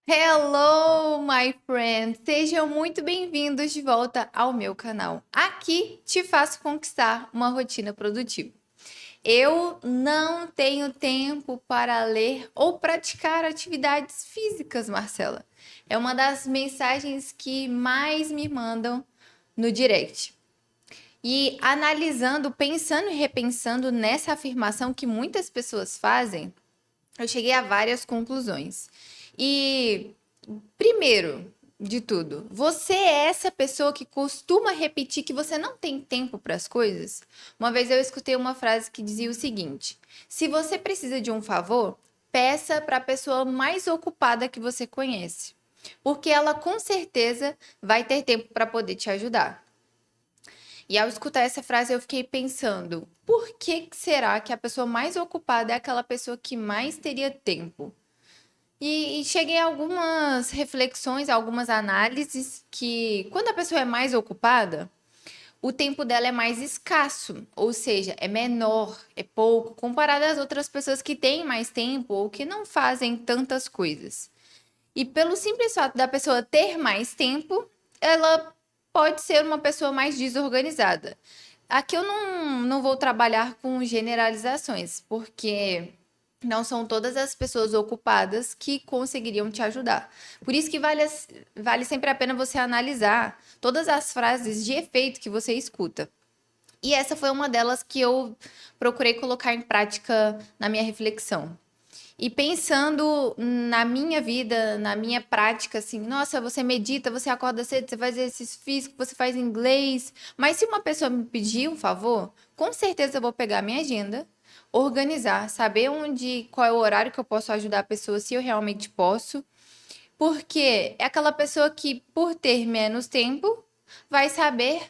Hello, my friend! Sejam muito bem-vindos de volta ao meu canal. Aqui te faço conquistar uma rotina produtiva. Eu não tenho tempo para ler ou praticar atividades físicas, Marcela. É uma das mensagens que mais me mandam no direct. E analisando, pensando e repensando nessa afirmação que muitas pessoas fazem, eu cheguei a várias conclusões. E primeiro de tudo, você é essa pessoa que costuma repetir que você não tem tempo para as coisas? Uma vez eu escutei uma frase que dizia o seguinte: se você precisa de um favor, peça para a pessoa mais ocupada que você conhece, porque ela com certeza vai ter tempo para poder te ajudar. E ao escutar essa frase, eu fiquei pensando: por que será que a pessoa mais ocupada é aquela pessoa que mais teria tempo? E cheguei a algumas reflexões, algumas análises que quando a pessoa é mais ocupada, o tempo dela é mais escasso, ou seja, é menor, é pouco, comparado às outras pessoas que têm mais tempo ou que não fazem tantas coisas. E pelo simples fato da pessoa ter mais tempo, ela pode ser uma pessoa mais desorganizada. Aqui eu não vou trabalhar com generalizações, porque não são todas as pessoas ocupadas que conseguiriam te ajudar. Por isso que vale sempre a pena você analisar todas as frases de efeito que você escuta. E essa foi uma delas que eu procurei colocar em prática na minha reflexão. E pensando na minha vida, na minha prática, assim, nossa, você medita, você acorda cedo, você faz exercício físico, você faz inglês. Mas se uma pessoa me pedir um favor, com certeza eu vou pegar minha agenda, organizar, saber onde, qual é o horário que eu posso ajudar a pessoa, se eu realmente posso. Porque é aquela pessoa que, por ter menos tempo, vai saber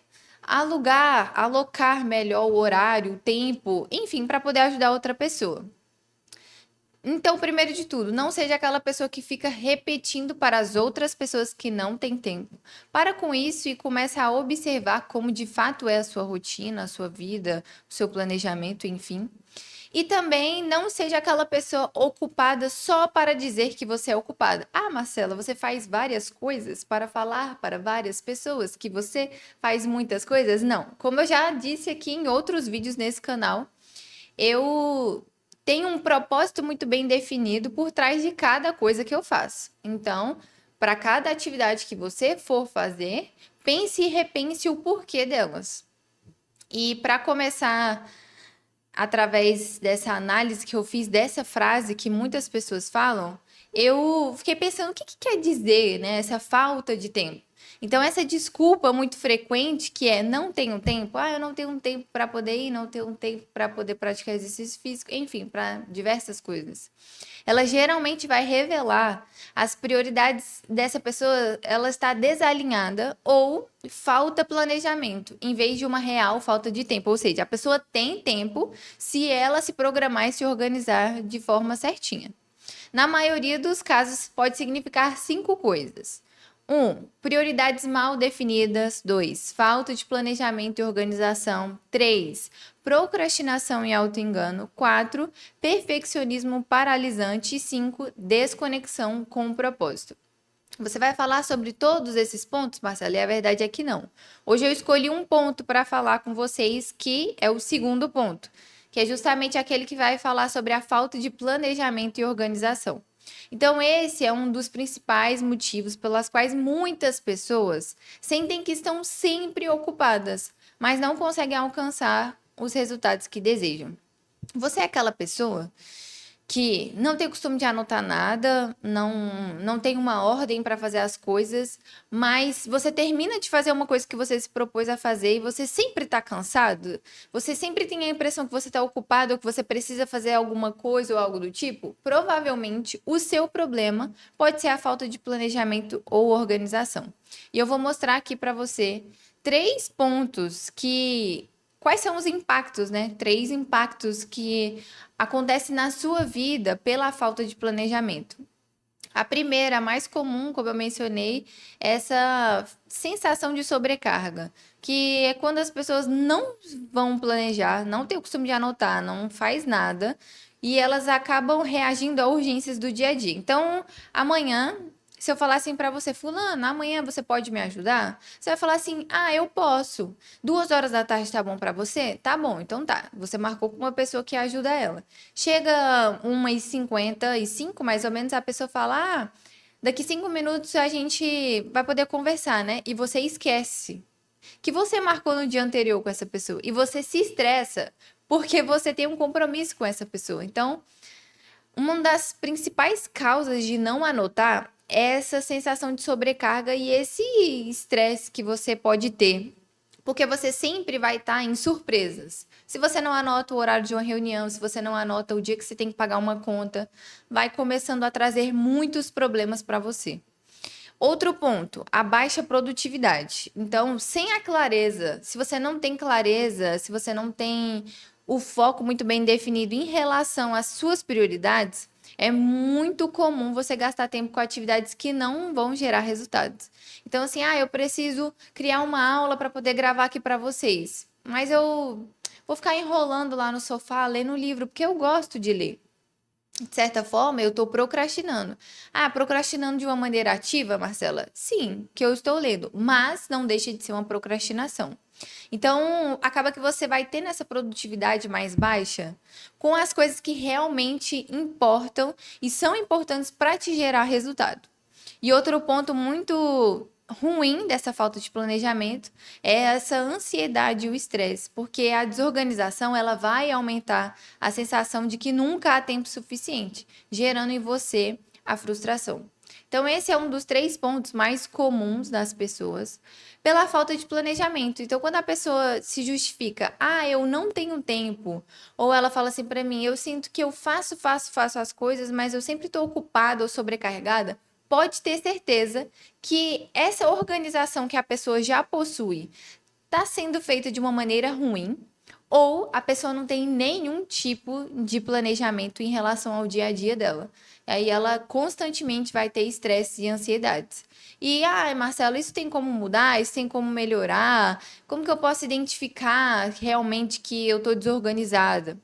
alugar, alocar melhor o horário, o tempo, enfim, para poder ajudar outra pessoa. Então, primeiro de tudo, não seja aquela pessoa que fica repetindo para as outras pessoas que não têm tempo. Para com isso e comece a observar como de fato é a sua rotina, a sua vida, o seu planejamento, enfim. E também não seja aquela pessoa ocupada só para dizer que você é ocupada. Ah, Marcela, você faz várias coisas para falar para várias pessoas que você faz muitas coisas? Não. Como eu já disse aqui em outros vídeos nesse canal, eu tenho um propósito muito bem definido por trás de cada coisa que eu faço. Então, para cada atividade que você for fazer, pense e repense o porquê delas. E para começar, através dessa análise que eu fiz dessa frase que muitas pessoas falam, eu fiquei pensando o que quer dizer, né, essa falta de tempo. Então, essa desculpa muito frequente que é não tenho tempo, eu não tenho tempo para poder ir, não tenho tempo para poder praticar exercício físico, enfim, para diversas coisas. Ela geralmente vai revelar as prioridades dessa pessoa, ela está desalinhada ou falta planejamento, em vez de uma real falta de tempo. Ou seja, a pessoa tem tempo se ela se programar e se organizar de forma certinha. Na maioria dos casos, pode significar 5 coisas. 1. Prioridades mal definidas. 2. Falta de planejamento e organização. 3. Procrastinação e autoengano. 4. Perfeccionismo paralisante. E 5. Desconexão com o propósito. Você vai falar sobre todos esses pontos, Marcela? E a verdade é que não. Hoje eu escolhi um ponto para falar com vocês, que é o segundo ponto, que é justamente aquele que vai falar sobre a falta de planejamento e organização. Então, esse é um dos principais motivos pelas quais muitas pessoas sentem que estão sempre ocupadas, mas não conseguem alcançar os resultados que desejam. Você é aquela pessoa que não tem costume de anotar nada, não tem uma ordem para fazer as coisas, mas você termina de fazer uma coisa que você se propôs a fazer e você sempre está cansado? Você sempre tem a impressão que você está ocupado ou que você precisa fazer alguma coisa ou algo do tipo? Provavelmente o seu problema pode ser a falta de planejamento ou organização. E eu vou mostrar aqui para você 3 pontos que. Quais são os impactos, né? 3 impactos que acontecem na sua vida pela falta de planejamento. A primeira, a mais comum, como eu mencionei, é essa sensação de sobrecarga, que é quando as pessoas não vão planejar, não têm o costume de anotar, não faz nada, e elas acabam reagindo a urgências do dia a dia. Então, amanhã Se eu falar assim pra você, fulano, amanhã você pode me ajudar? Você vai falar assim, ah, eu posso. 2 horas da tarde tá bom pra você? Tá bom, então tá. Você marcou com uma pessoa que ajuda ela. Chega 1h55, mais ou menos, a pessoa fala, ah, daqui 5 minutos a gente vai poder conversar, né? E você esquece que você marcou no dia anterior com essa pessoa. E você se estressa porque você tem um compromisso com essa pessoa. Então, uma das principais causas de não anotar é essa sensação de sobrecarga e esse estresse que você pode ter. Porque você sempre vai estar em surpresas. Se você não anota o horário de uma reunião, se você não anota o dia que você tem que pagar uma conta, vai começando a trazer muitos problemas para você. Outro ponto, a baixa produtividade. Então, sem a clareza, se você não tem clareza, se você não tem o foco muito bem definido em relação às suas prioridades, é muito comum você gastar tempo com atividades que não vão gerar resultados. Então, assim, eu preciso criar uma aula para poder gravar aqui para vocês, mas eu vou ficar enrolando lá no sofá lendo um livro, porque eu gosto de ler. De certa forma, eu estou procrastinando. Ah, procrastinando de uma maneira ativa, Marcela? Sim, que eu estou lendo, mas não deixa de ser uma procrastinação. Então, acaba que você vai ter essa produtividade mais baixa com as coisas que realmente importam e são importantes para te gerar resultado. E outro ponto muito ruim dessa falta de planejamento é essa ansiedade e o estresse, porque a desorganização ela vai aumentar a sensação de que nunca há tempo suficiente, gerando em você a frustração. Então, esse é um dos 3 pontos mais comuns das pessoas pela falta de planejamento. Então, quando a pessoa se justifica, eu não tenho tempo, ou ela fala assim para mim, eu sinto que eu faço as coisas, mas eu sempre estou ocupada ou sobrecarregada, pode ter certeza que essa organização que a pessoa já possui está sendo feita de uma maneira ruim, ou a pessoa não tem nenhum tipo de planejamento em relação ao dia a dia dela. Aí ela constantemente vai ter estresse e ansiedades. E, Marcelo, isso tem como mudar? Isso tem como melhorar? Como que eu posso identificar realmente que eu estou desorganizada?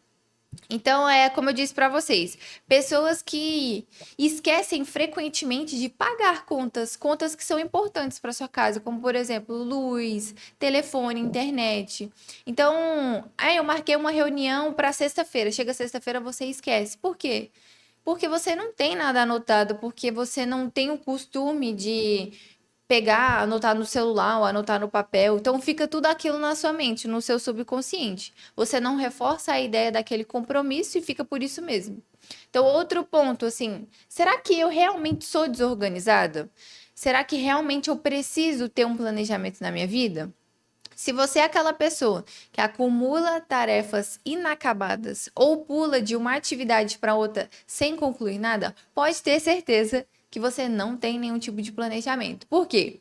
Então, é como eu disse para vocês, pessoas que esquecem frequentemente de pagar contas que são importantes para sua casa, como por exemplo, luz, telefone, internet. Então, eu marquei uma reunião para sexta-feira. Chega sexta-feira, você esquece. Por quê? Porque você não tem nada anotado, porque você não tem o costume de pegar, anotar no celular ou anotar no papel. Então fica tudo aquilo na sua mente, no seu subconsciente. Você não reforça a ideia daquele compromisso e fica por isso mesmo. Então, outro ponto, assim, será que eu realmente sou desorganizada? Será que realmente eu preciso ter um planejamento na minha vida? Se você é aquela pessoa que acumula tarefas inacabadas ou pula de uma atividade para outra sem concluir nada, pode ter certeza que você não tem nenhum tipo de planejamento. Por quê?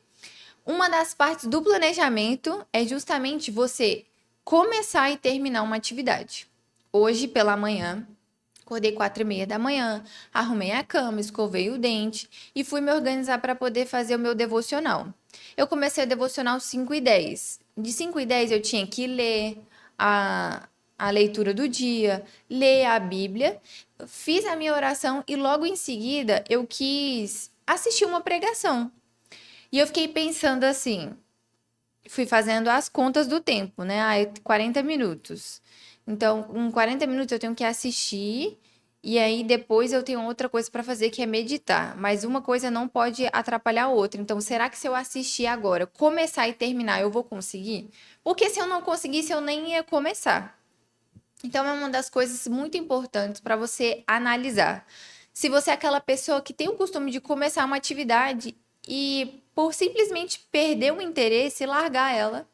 Uma das partes do planejamento é justamente você começar e terminar uma atividade. Hoje, pela manhã, acordei 4h30 da manhã, arrumei a cama, escovei o dente e fui me organizar para poder fazer o meu devocional. Eu comecei o devocional 5h10. De 5h10 eu tinha que ler a leitura do dia, ler a Bíblia, fiz a minha oração e logo em seguida eu quis assistir uma pregação. E eu fiquei pensando assim, fui fazendo as contas do tempo, né? 40 minutos. Então, em 40 minutos eu tenho que assistir e aí depois eu tenho outra coisa para fazer que é meditar. Mas uma coisa não pode atrapalhar a outra. Então, será que se eu assistir agora, começar e terminar, eu vou conseguir? Porque se eu não conseguisse, eu nem ia começar. Então, é uma das coisas muito importantes para você analisar. Se você é aquela pessoa que tem o costume de começar uma atividade e por simplesmente perder o interesse, largar ela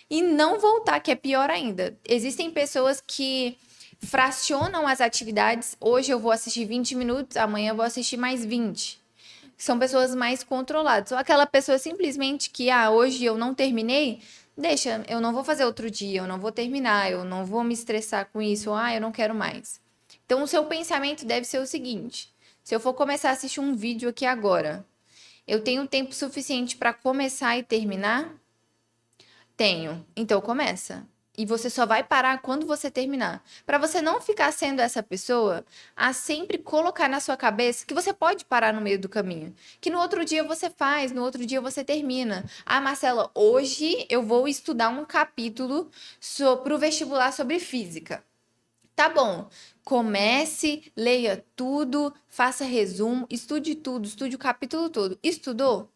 e não voltar, que é pior ainda. Existem pessoas que fracionam as atividades. Hoje eu vou assistir 20 minutos, amanhã eu vou assistir mais 20. São pessoas mais controladas. Ou aquela pessoa simplesmente que, hoje eu não terminei, deixa, eu não vou fazer outro dia, eu não vou terminar, eu não vou me estressar com isso, ou, eu não quero mais. Então, o seu pensamento deve ser o seguinte: se eu for começar a assistir um vídeo aqui agora, eu tenho tempo suficiente para começar e terminar? Tenho. Então, começa. E você só vai parar quando você terminar. Para você não ficar sendo essa pessoa a sempre colocar na sua cabeça que você pode parar no meio do caminho. Que no outro dia você faz, no outro dia você termina. Ah, Marcela, hoje eu vou estudar um capítulo para o vestibular sobre física. Tá bom. Comece, leia tudo, faça resumo, estude tudo, estude o capítulo todo. Estudou?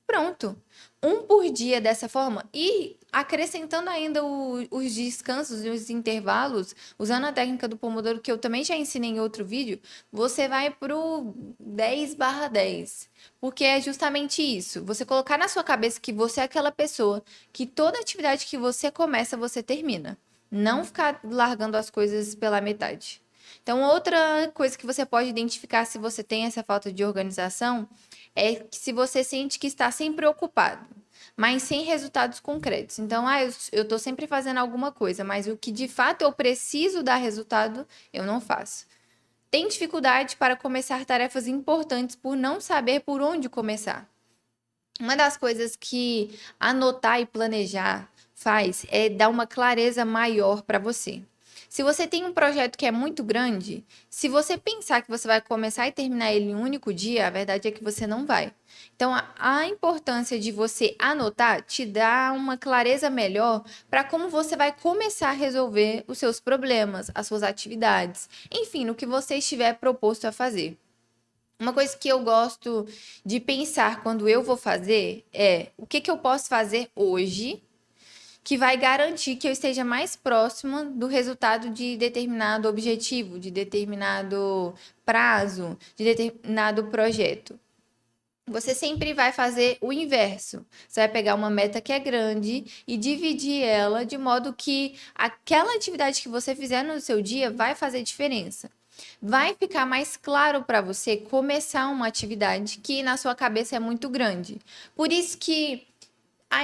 Pronto. Um por dia dessa forma. E acrescentando ainda os descansos e os intervalos, usando a técnica do Pomodoro, que eu também já ensinei em outro vídeo, você vai pro 10/10. Porque é justamente isso. Você colocar na sua cabeça que você é aquela pessoa que toda atividade que você começa, você termina. Não ficar largando as coisas pela metade. Então, outra coisa que você pode identificar se você tem essa falta de organização é que se você sente que está sempre ocupado, mas sem resultados concretos. Então, eu estou sempre fazendo alguma coisa, mas o que de fato eu preciso dar resultado, eu não faço. Tem dificuldade para começar tarefas importantes por não saber por onde começar. Uma das coisas que anotar e planejar faz é dar uma clareza maior para você. Se você tem um projeto que é muito grande, se você pensar que você vai começar e terminar ele em um único dia, a verdade é que você não vai. Então, a importância de você anotar te dá uma clareza melhor para como você vai começar a resolver os seus problemas, as suas atividades, enfim, no que você estiver proposto a fazer. Uma coisa que eu gosto de pensar quando eu vou fazer é o que eu posso fazer hoje que vai garantir que eu esteja mais próxima do resultado de determinado objetivo, de determinado prazo, de determinado projeto. Você sempre vai fazer o inverso. Você vai pegar uma meta que é grande e dividir ela de modo que aquela atividade que você fizer no seu dia vai fazer diferença. Vai ficar mais claro para você começar uma atividade que na sua cabeça é muito grande. Por isso que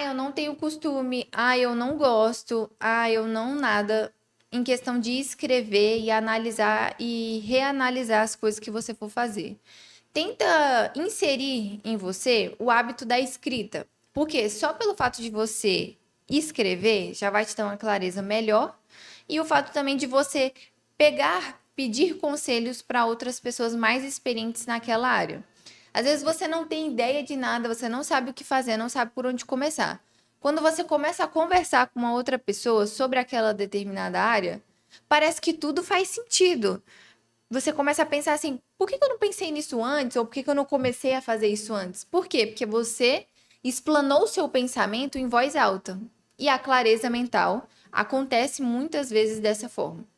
eu não tenho costume, eu não gosto, eu não nada em questão de escrever e analisar e reanalisar as coisas que você for fazer. Tenta inserir em você o hábito da escrita, porque só pelo fato de você escrever já vai te dar uma clareza melhor e o fato também de você pedir conselhos para outras pessoas mais experientes naquela área. Às vezes você não tem ideia de nada, você não sabe o que fazer, não sabe por onde começar. Quando você começa a conversar com uma outra pessoa sobre aquela determinada área, parece que tudo faz sentido. Você começa a pensar assim: por que eu não pensei nisso antes? Ou por que eu não comecei a fazer isso antes? Por quê? Porque você explanou o seu pensamento em voz alta. E a clareza mental acontece muitas vezes dessa forma.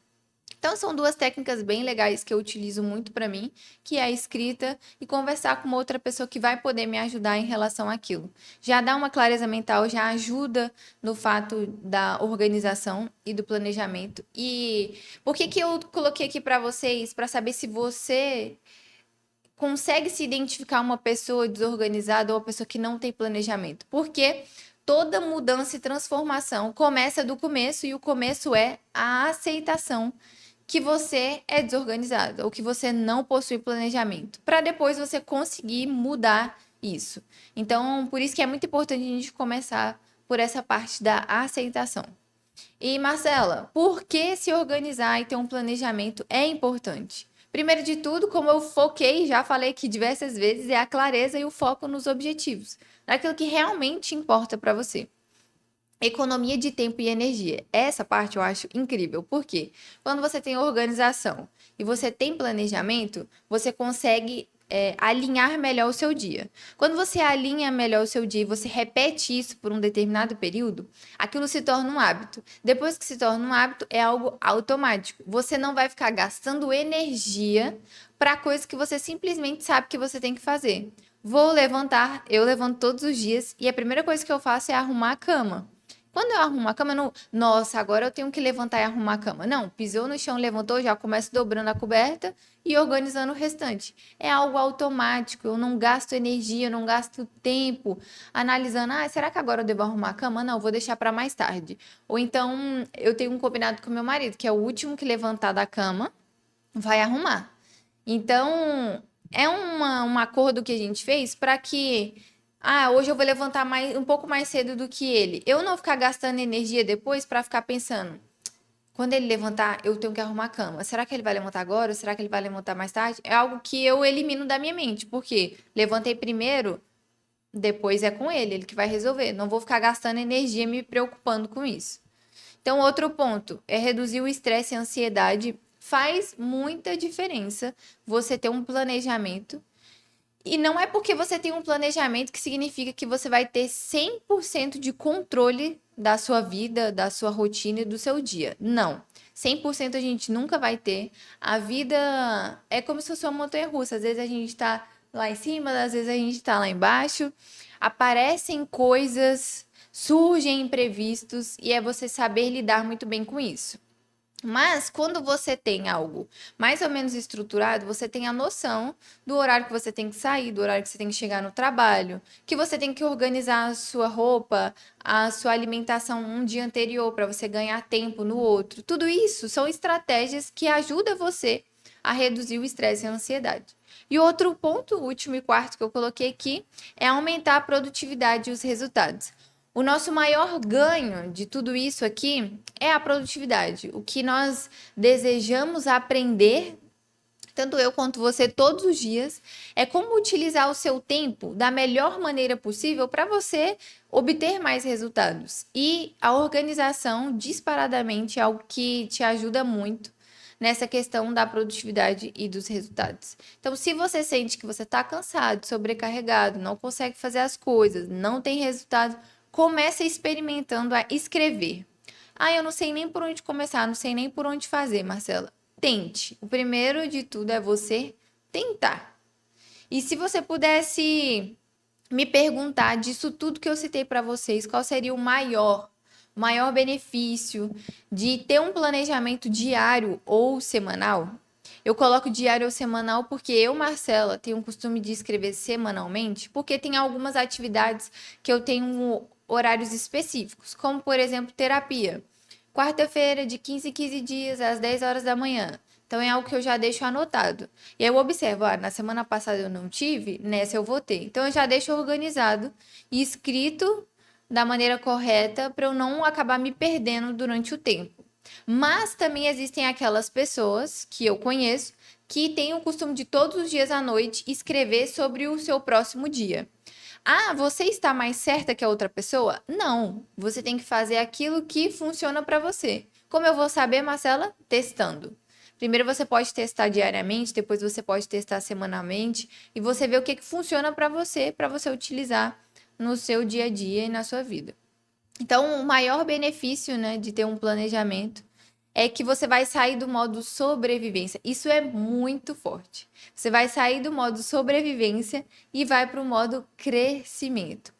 Então, são duas técnicas bem legais que eu utilizo muito para mim, que é a escrita e conversar com uma outra pessoa que vai poder me ajudar em relação àquilo. Já dá uma clareza mental, já ajuda no fato da organização e do planejamento. E por que eu coloquei aqui para vocês, para saber se você consegue se identificar uma pessoa desorganizada ou uma pessoa que não tem planejamento? Porque toda mudança e transformação começa do começo e o começo é a aceitação que você é desorganizado ou que você não possui planejamento, para depois você conseguir mudar isso. Então, por isso que é muito importante a gente começar por essa parte da aceitação. E Marcela, por que se organizar e ter um planejamento é importante? Primeiro de tudo, como eu foquei, já falei aqui diversas vezes, é a clareza e o foco nos objetivos, naquilo que realmente importa para você. Economia de tempo e energia. Essa parte eu acho incrível, porque quando você tem organização e você tem planejamento, você consegue alinhar melhor o seu dia. Quando você alinha melhor o seu dia e você repete isso por um determinado período, aquilo se torna um hábito. Depois que se torna um hábito, é algo automático. Você não vai ficar gastando energia para coisas que você simplesmente sabe que você tem que fazer. Vou levantar, eu levanto todos os dias e a primeira coisa que eu faço é arrumar a cama. Quando eu arrumo a cama, eu não. Nossa, agora eu tenho que levantar e arrumar a cama. Não, pisou no chão, levantou, já começo dobrando a coberta e organizando o restante. É algo automático, eu não gasto energia, eu não gasto tempo analisando, será que agora eu devo arrumar a cama? Não, vou deixar para mais tarde. Ou então, eu tenho um combinado com meu marido, que é o último que levantar da cama, vai arrumar. Então, é um acordo que a gente fez para que Ah, hoje eu vou levantar um pouco mais cedo do que ele. Eu não ficar gastando energia depois para ficar pensando, quando ele levantar, eu tenho que arrumar a cama. Será que ele vai levantar agora? Ou será que ele vai levantar mais tarde? É algo que eu elimino da minha mente, porque levantei primeiro, depois é com ele que vai resolver. Não vou ficar gastando energia me preocupando com isso. Então, outro ponto é reduzir o estresse e a ansiedade. Faz muita diferença você ter um planejamento. E não é porque você tem um planejamento que significa que você vai ter 100% de controle da sua vida, da sua rotina e do seu dia. Não. 100% a gente nunca vai ter. A vida é como se fosse uma montanha-russa. Às vezes a gente tá lá em cima, às vezes a gente tá lá embaixo. Aparecem coisas, surgem imprevistos e é você saber lidar muito bem com isso. Mas quando você tem algo mais ou menos estruturado, você tem a noção do horário que você tem que sair, do horário que você tem que chegar no trabalho, que você tem que organizar a sua roupa, a sua alimentação um dia anterior para você ganhar tempo no outro. Tudo isso são estratégias que ajudam você a reduzir o estresse e a ansiedade. E outro ponto, o último e quarto que eu coloquei aqui, é aumentar a produtividade e os resultados. O nosso maior ganho de tudo isso aqui é a produtividade. O que nós desejamos aprender, tanto eu quanto você, todos os dias, é como utilizar o seu tempo da melhor maneira possível para você obter mais resultados. E a organização, disparadamente, é algo que te ajuda muito nessa questão da produtividade e dos resultados. Então, se você sente que você está cansado, sobrecarregado, não consegue fazer as coisas, não tem resultado, comece experimentando a escrever. Ah, eu não sei nem por onde começar, não sei nem por onde fazer, Marcela. Tente. O primeiro de tudo é você tentar. E se você pudesse me perguntar disso tudo que eu citei para vocês, qual seria o maior benefício de ter um planejamento diário ou semanal? Eu coloco diário ou semanal porque eu, Marcela, tenho o costume de escrever semanalmente, porque tem algumas atividades que eu tenho horários específicos, como por exemplo, terapia. Quarta-feira, de 15 em 15 dias, às 10 horas da manhã. Então é algo que eu já deixo anotado. E aí eu observo, na semana passada eu não tive, nessa eu vou ter. Então eu já deixo organizado e escrito da maneira correta para eu não acabar me perdendo durante o tempo. Mas também existem aquelas pessoas que eu conheço que têm o costume de todos os dias à noite escrever sobre o seu próximo dia. Ah, você está mais certa que a outra pessoa? Não. Você tem que fazer aquilo que funciona para você. Como eu vou saber, Marcela? Testando. Primeiro você pode testar diariamente, depois você pode testar semanalmente e você vê o que funciona para você utilizar no seu dia a dia e na sua vida. Então, o maior benefício, né, de ter um planejamento é que você vai sair do modo sobrevivência. Isso é muito forte. Você vai sair do modo sobrevivência e vai para o modo crescimento.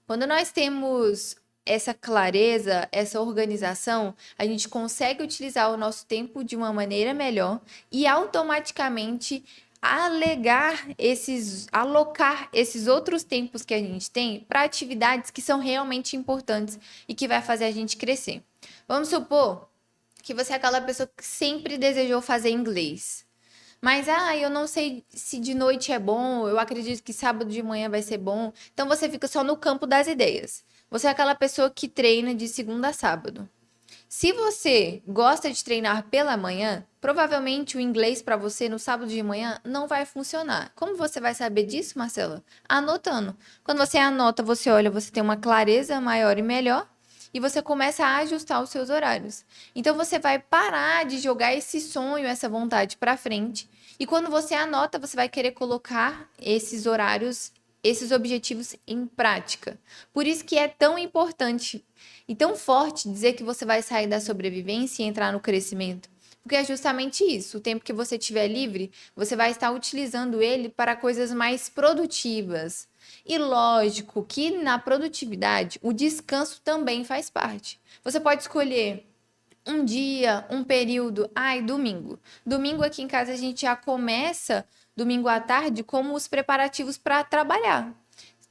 Quando nós temos essa clareza, essa organização, a gente consegue utilizar o nosso tempo de uma maneira melhor e automaticamente alocar esses outros tempos que a gente tem para atividades que são realmente importantes e que vai fazer a gente crescer. Vamos supor que você é aquela pessoa que sempre desejou fazer inglês. Mas, eu não sei se de noite é bom, eu acredito que sábado de manhã vai ser bom. Então você fica só no campo das ideias. Você é aquela pessoa que treina de segunda a sábado. Se você gosta de treinar pela manhã, provavelmente o inglês para você no sábado de manhã não vai funcionar. Como você vai saber disso, Marcela? Anotando. Quando você anota, você olha, você tem uma clareza maior e melhor e você começa a ajustar os seus horários. Então você vai parar de jogar esse sonho, essa vontade para frente. E quando você anota, você vai querer colocar esses horários, esses objetivos em prática. Por isso que é tão importante e tão forte dizer que você vai sair da sobrevivência e entrar no crescimento. Porque é justamente isso. O tempo que você tiver livre, você vai estar utilizando ele para coisas mais produtivas. E lógico que na produtividade, o descanso também faz parte. Você pode escolher um dia, um período. Domingo. Domingo aqui em casa a gente já começa, domingo à tarde, como os preparativos para trabalhar.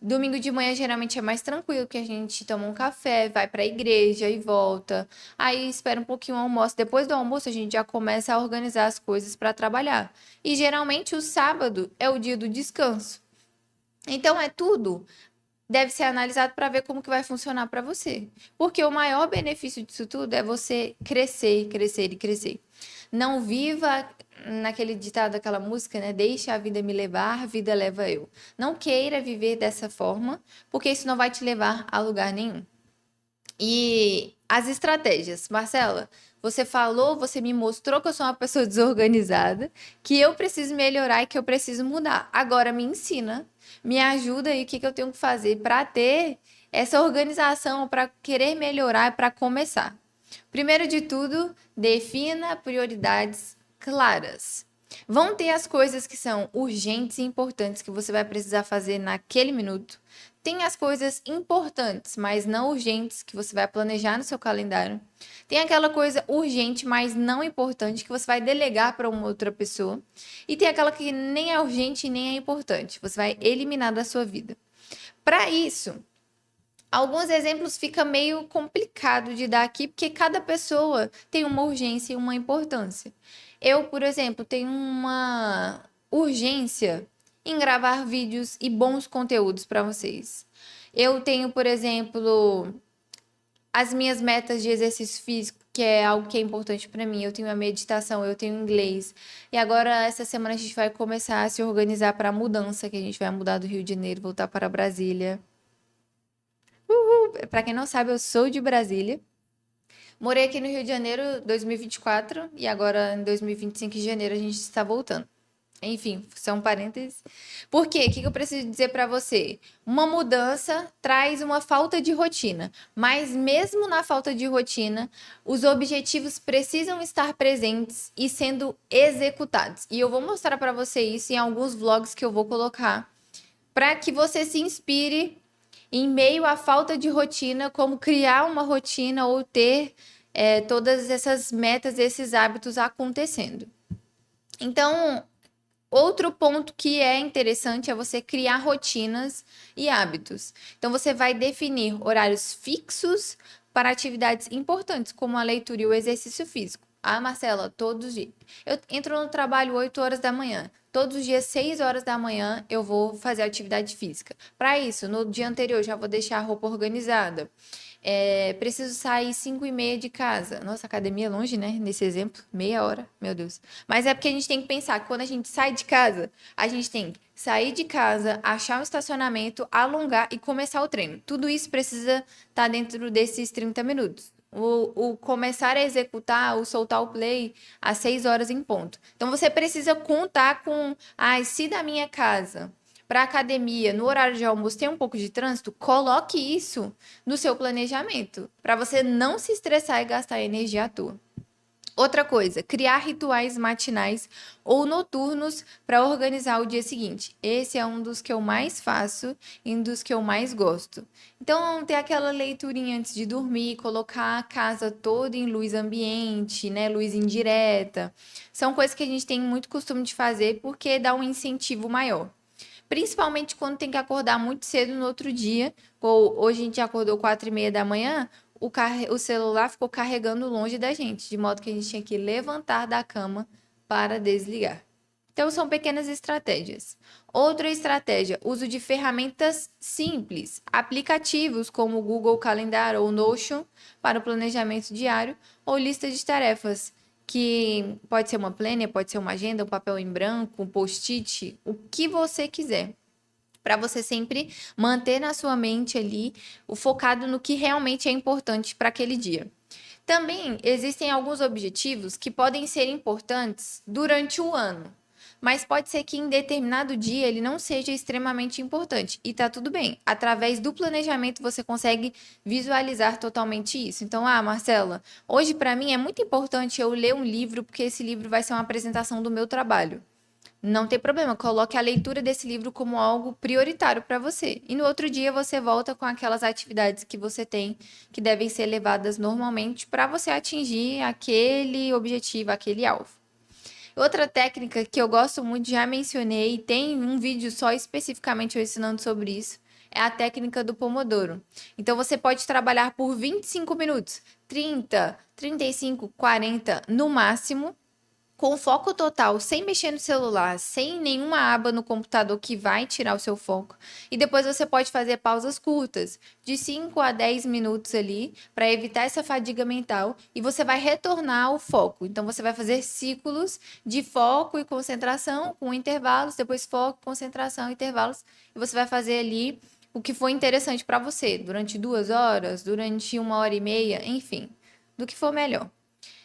Domingo de manhã geralmente é mais tranquilo, que a gente toma um café, vai para a igreja e volta. Aí espera um pouquinho o almoço. Depois do almoço a gente já começa a organizar as coisas para trabalhar. E geralmente o sábado é o dia do descanso. Então é tudo deve ser analisado para ver como que vai funcionar para você. Porque o maior benefício disso tudo é você crescer, crescer e crescer. Não viva naquele ditado daquela música, né? Deixe a vida me levar, a vida leva eu. Não queira viver dessa forma, porque isso não vai te levar a lugar nenhum. E as estratégias, Marcela, você falou, você me mostrou que eu sou uma pessoa desorganizada, que eu preciso melhorar e que eu preciso mudar. Agora me ensina, me ajuda aí o que que eu tenho que fazer para ter essa organização, para querer melhorar, para começar. Primeiro de tudo, defina prioridades claras. Vão ter as coisas que são urgentes e importantes que você vai precisar fazer naquele minuto. Tem as coisas importantes, mas não urgentes, que você vai planejar no seu calendário. Tem aquela coisa urgente, mas não importante, que você vai delegar para uma outra pessoa. E tem aquela que nem é urgente e nem é importante. Você vai eliminar da sua vida. Para isso, alguns exemplos fica meio complicado de dar aqui, porque cada pessoa tem uma urgência e uma importância. Eu, por exemplo, tenho uma urgência em gravar vídeos e bons conteúdos para vocês. Eu tenho, por exemplo, as minhas metas de exercício físico, que é algo que é importante para mim. Eu tenho a meditação, eu tenho inglês. E agora, essa semana, a gente vai começar a se organizar para a mudança, que a gente vai mudar do Rio de Janeiro, voltar para Brasília. Para quem não sabe, eu sou de Brasília. Morei aqui no Rio de Janeiro 2024 e agora em 2025, em janeiro, a gente está voltando. Enfim, são parênteses. Por quê? O que eu preciso dizer para você? Uma mudança traz uma falta de rotina, mas mesmo na falta de rotina, os objetivos precisam estar presentes e sendo executados. E eu vou mostrar para você isso em alguns vlogs que eu vou colocar, para que você se inspire em meio à falta de rotina, como criar uma rotina ou ter todas essas metas, esses hábitos acontecendo. Então, outro ponto que é interessante é você criar rotinas e hábitos. Então, você vai definir horários fixos para atividades importantes, como a leitura e o exercício físico. Ah, Marcela, todos os dias. Eu entro no trabalho 8 horas da manhã. Todos os dias, 6 horas da manhã, eu vou fazer atividade física. Para isso, no dia anterior, já vou deixar a roupa organizada. Preciso sair 5h30 de casa. Nossa, academia é longe, né? Nesse exemplo, meia hora, meu Deus. Mas é porque a gente tem que pensar que quando a gente sai de casa, a gente tem que sair de casa, achar um estacionamento, alongar e começar o treino. Tudo isso precisa estar dentro desses 30 minutos. O começar a executar, o soltar o play às 6 horas em ponto. Então você precisa contar com, se da minha casa para a academia, no horário de almoço, tem um pouco de trânsito, coloque isso no seu planejamento, para você não se estressar e gastar energia à toa. Outra coisa, criar rituais matinais ou noturnos para organizar o dia seguinte. Esse é um dos que eu mais faço e um dos que eu mais gosto. Então, ter aquela leiturinha antes de dormir, colocar a casa toda em luz ambiente, né, luz indireta. São coisas que a gente tem muito costume de fazer porque dá um incentivo maior. Principalmente quando tem que acordar muito cedo no outro dia. Ou hoje a gente acordou 4h30 da manhã, o celular ficou carregando longe da gente, de modo que a gente tinha que levantar da cama para desligar. Então, são pequenas estratégias. Outra estratégia, uso de ferramentas simples, aplicativos como o Google Calendar ou Notion para o planejamento diário ou lista de tarefas, que pode ser uma planner, pode ser uma agenda, um papel em branco, um post-it, o que você quiser. Para você sempre manter na sua mente ali o focado no que realmente é importante para aquele dia. Também existem alguns objetivos que podem ser importantes durante o ano, mas pode ser que em determinado dia ele não seja extremamente importante. E tá tudo bem. Através do planejamento você consegue visualizar totalmente isso. Então, Marcela, hoje para mim é muito importante eu ler um livro, porque esse livro vai ser uma apresentação do meu trabalho. Não tem problema, coloque a leitura desse livro como algo prioritário para você. E no outro dia você volta com aquelas atividades que você tem, que devem ser levadas normalmente para você atingir aquele objetivo, aquele alvo. Outra técnica que eu gosto muito, já mencionei, tem um vídeo só especificamente eu ensinando sobre isso, é a técnica do Pomodoro. Então você pode trabalhar por 25 minutos, 30, 35, 40 no máximo, com foco total, sem mexer no celular, sem nenhuma aba no computador que vai tirar o seu foco. E depois você pode fazer pausas curtas, de 5 a 10 minutos ali, para evitar essa fadiga mental, e você vai retornar ao foco. Então você vai fazer ciclos de foco e concentração com intervalos, depois foco, concentração, intervalos, e você vai fazer ali o que foi interessante para você, durante 2 horas, durante 1 hora e meia, enfim, do que for melhor.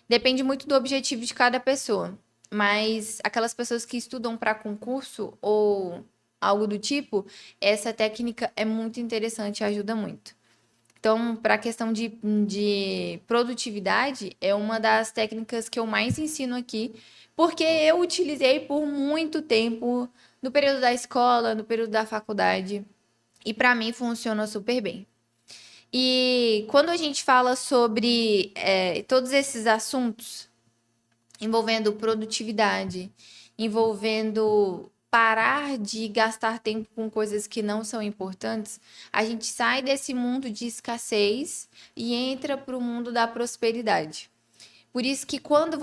Depende muito do objetivo de cada pessoa, mas aquelas pessoas que estudam para concurso ou algo do tipo, essa técnica é muito interessante e ajuda muito. Então, para a questão de produtividade, é uma das técnicas que eu mais ensino aqui, porque eu utilizei por muito tempo no período da escola, no período da faculdade, e para mim funciona super bem. E quando a gente fala sobre todos esses assuntos envolvendo produtividade, envolvendo parar de gastar tempo com coisas que não são importantes, a gente sai desse mundo de escassez e entra para o mundo da prosperidade. Por isso que quando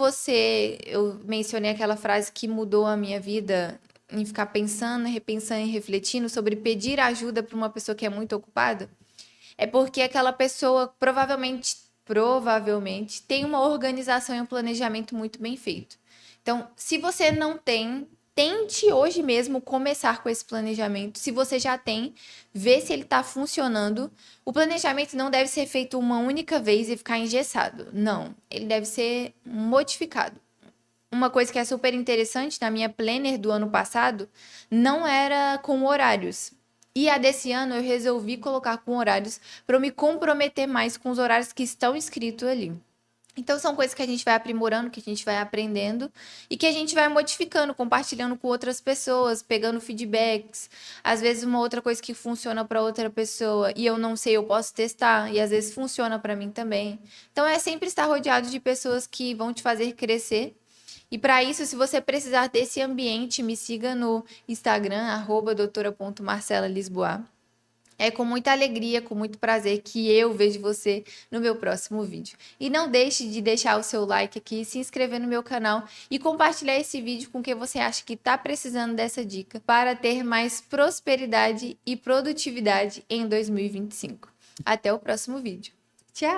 eu mencionei aquela frase que mudou a minha vida, em ficar pensando, repensando e refletindo sobre pedir ajuda para uma pessoa que é muito ocupada, é porque aquela pessoa provavelmente tem uma organização e um planejamento muito bem feito. Então, se você não tem, tente hoje mesmo começar com esse planejamento. Se você já tem, vê se ele está funcionando. O planejamento não deve ser feito uma única vez e ficar engessado. Não, ele deve ser modificado. Uma coisa que é super interessante na minha planner do ano passado não era com horários. E a desse ano eu resolvi colocar com horários para eu me comprometer mais com os horários que estão escritos ali. Então são coisas que a gente vai aprimorando, que a gente vai aprendendo e que a gente vai modificando, compartilhando com outras pessoas, pegando feedbacks. Às vezes uma outra coisa que funciona para outra pessoa e eu não sei, eu posso testar e às vezes funciona para mim também. Então é sempre estar rodeado de pessoas que vão te fazer crescer. E para isso, se você precisar desse ambiente, me siga no Instagram, @doutora.marcelalisboa. É com muita alegria, com muito prazer que eu vejo você no meu próximo vídeo. E não deixe de deixar o seu like aqui, se inscrever no meu canal e compartilhar esse vídeo com quem você acha que está precisando dessa dica para ter mais prosperidade e produtividade em 2025. Até o próximo vídeo. Tchau!